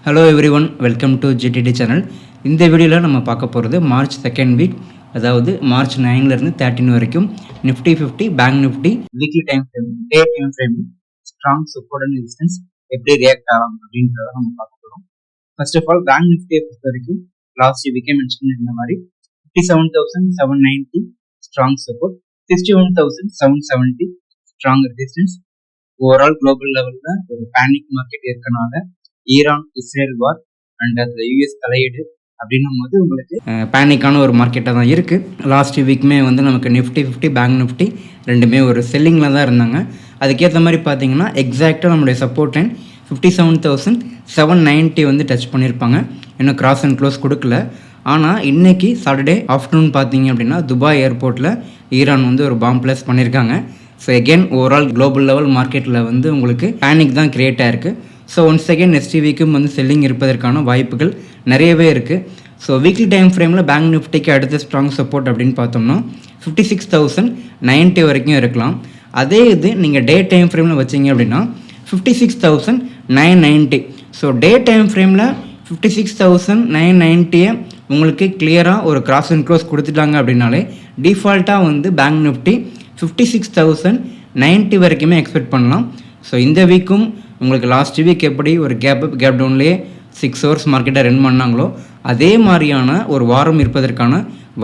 Hello everyone, welcome to GTT channel. இந்த வீடியோவில் நம்ம பார்க்க போகிறது மார்ச் செகண்ட் வீக், அதாவது மார்ச் 9லேருந்து 13 வரைக்கும் Nifty 50, bank Nifty weekly time frame, day time frame, strong support and resistance எப்படி ரியாக்ட் ஆகலாம் அப்படின்றத நம்ம பார்க்க போகிறோம். ஃபர்ஸ்ட் ஆஃப் ஆல், பேங்க் நிஃப்டியை பொறுத்த வரைக்கும் லாஸ்ட் வீக்கே மென்ஷன் பண்ணியிருந்த மாதிரி 57,790 strong support, 61,770 strong resistance. Overall global லெவலில் ஒரு பேனிக் மார்க்கெட் இருக்கனால ஈரான் இஸ்ரேல் வார் அண்ட் அதில் யூஎஸ் தலையீடு அப்படின்னும் போது உங்களுக்கு பேனிக்கான ஒரு மார்க்கெட்டாக தான் இருக்குது. லாஸ்ட் வீக்குமே வந்து நமக்கு நிஃப்டி 50, பேங்க் நிஃப்டி ரெண்டுமே ஒரு செல்லிங்கில் தான் இருந்தாங்க. அதுக்கேற்ற மாதிரி பார்த்தீங்கன்னா எக்ஸாக்டாக நம்மளுடைய சப்போர்ட் லைன் 57,790 வந்து டச் பண்ணியிருப்பாங்க. இன்னும் கிராஸ் அண்ட் க்ளோஸ் கொடுக்கல. ஆனால் இன்றைக்கி சாட்டர்டே ஆஃப்டர்நூன் பார்த்தீங்க அப்படின்னா துபாய் ஏர்போர்ட்டில் ஈரான் வந்து ஒரு பாம் பிளேஸ் பண்ணியிருக்காங்க. So again overall global level மார்க்கெட்டில் வந்து உங்களுக்கு பேனிக் தான் கிரியேட் ஆயிருக்கு. ஸோ ஒன்ஸ் செகண்ட் நெக்ஸ்ட் வீக்கும் வந்து செல்லிங் இருப்பதற்கான வாய்ப்புகள் நிறையவே இருக்குது. ஸோ வீக்லி டைம் ஃப்ரேமில் பேங்க் நிஃப்டிக்கு அடுத்த ஸ்ட்ராங் சப்போர்ட் அப்படின்னு பார்த்தோம்னா 56,090 வரைக்கும் இருக்கலாம். அதே இது நீங்கள் டே டைம் ஃப்ரேமில் வச்சிங்க அப்படின்னா 56,990. ஸோ டே டைம் ஃப்ரேமில் 56,990 உங்களுக்கு கிளியராக ஒரு கிராஸ் அண்ட் க்ளோஸ் கொடுத்துட்டாங்க அப்படின்னாலே டிஃபால்ட்டாக வந்து பேங்க் நிஃப்டி 56,090 வரைக்குமே எக்ஸ்பெக்ட் பண்ணலாம். ஸோ இந்த வீக்கும் உங்களுக்கு லாஸ்ட் வீக் எப்படி ஒரு கேப் டவுன்லேயே 6 ஹவர்ஸ் மார்க்கெட்டை ரன் பண்ணாங்களோ அதே மாதிரியான ஒரு வாரம் இருப்பதற்கான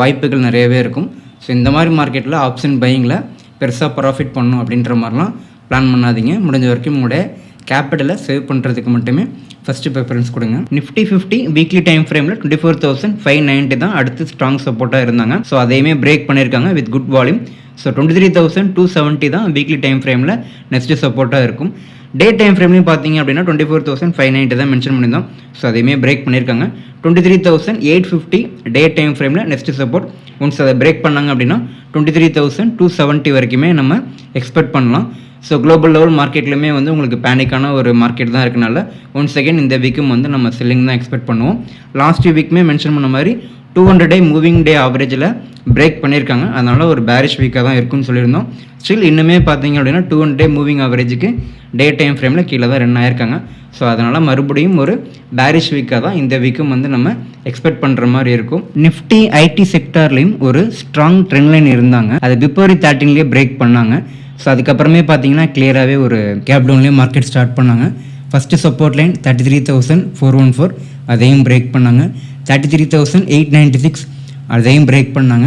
வாய்ப்புகள் நிறையவே இருக்கும். ஸோ இந்த மாதிரி மார்க்கெட்டில் ஆப்ஷன் பையிங்கில் பெருசாக ப்ராஃபிட் பண்ணணும் அப்படின்ற மாதிரிலாம் பிளான் பண்ணாதீங்க. முடிஞ்ச வரைக்கும் உங்களுடைய கேபிட்டலை சேவ் பண்ணுறதுக்கு மட்டுமே ஃபஸ்ட்டு ப்ரிஃபரன்ஸ் கொடுங்க. நிஃப்டி 50 வீக்லி டைம் ஃப்ரேமில் 24,590 தான் அடுத்து ஸ்ட்ராங் சப்போர்ட்டாக இருந்தாங்க. ஸோ அதையுமே பிரேக் பண்ணியிருக்காங்க வித் குட் வால்யூம். ஸோ 23,270 தான் வீக்லி டைம் ஃப்ரேமில் நெக்ஸ்ட்டு சப்போர்ட்டாக இருக்கும். டே டைம் ஃப்ரேம்லையும் பார்த்தீங்க அப்படின்னா 24,590 தான் மென்ஷன் பண்ணியிருந்தோம். ஸோ அதையுமே பிரேக் பண்ணியிருக்காங்க. 23,850 டே டைம் ஃப்ரேமில் நெக்ஸ்ட் சப்போர்ட். ஒன்ஸ் அதை பிரேக் பண்ணாங்க அப்படின்னா 23,270 வரைக்குமே நம்ம எக்ஸ்பெக்ட் பண்ணலாம். ஸோ குளோபல் லெவல் மார்க்கெட்லையுமே வந்து உங்களுக்கு பேனிக்கான ஒரு மார்க்கெட் தான் இருக்கனால ஒன்ஸ் செகண்ட் இந்த வீக்கும் வந்து நம்ம செல்லிங் தான் எக்ஸ்பெக்ட் பண்ணுவோம். லாஸ்ட் வீக்குமே மென்ஷன் பண்ண மாதிரி 200 டே மூவிங் டே ஆவரேஜில் பிரேக் பண்ணியிருக்காங்க. அதனால் ஒரு பேரிஷ் வீக்காக தான் இருக்குன்னு சொல்லியிருந்தோம். ஸ்டில் இன்னுமே பார்த்தீங்க அப்படின்னா 200 டே மூவிங் ஆவரேஜுக்கு டே டைம் ஃப்ரேமில் கீழே தான் ரன் ஆயிருக்காங்க. ஸோ அதனால் மறுபடியும் ஒரு பேரிஷ் வீக்காக தான் இந்த வீக்கும் வந்து நம்ம எக்ஸ்பெக்ட் பண்ணுற மாதிரி இருக்கும். நிஃப்டி ஐடி செக்டார்லேயும் ஒரு ஸ்ட்ராங் ட்ரெண்ட் லைன் இருந்தாங்க. அது பிப்ரவரி 13லேயே பிரேக் பண்ணாங்க. ஸோ அதுக்கப்புறமே பார்த்தீங்கன்னா கிளியராகவே ஒரு கேப் டவுன்லேயே மார்க்கெட் ஸ்டார்ட் பண்ணாங்க. ஃபஸ்ட்டு சப்போர்ட் லைன் 33,414 அதையும் பிரேக் பண்ணாங்க. 33,896 அதையும் பிரேக் பண்ணாங்க.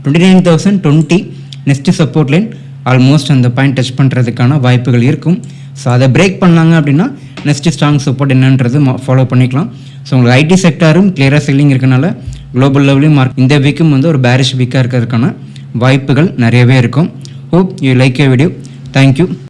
29,020 நெக்ஸ்ட்டு சப்போர்ட் லைன் ஆல்மோஸ்ட் அந்த பாயிண்ட் டச் பண்ணுறதுக்கான வாய்ப்புகள் இருக்கும். ஸோ அதை பிரேக் பண்ணாங்க அப்படின்னா நெக்ஸ்ட்டு ஸ்ட்ராங் சப்போர்ட் என்னன்றது ஃபாலோ பண்ணிக்கலாம். ஸோ உங்களுக்கு ஐடி செக்டாரும் கிளியராக செல்லிங் இருக்கனால குளோபல் லெவலையும் இந்த வீக்கும் வந்து ஒரு பேரிஷ் வீக்காக இருக்கிறதுக்கான வாய்ப்புகள் நிறையவே இருக்கும். Hope you like your video. Thank you.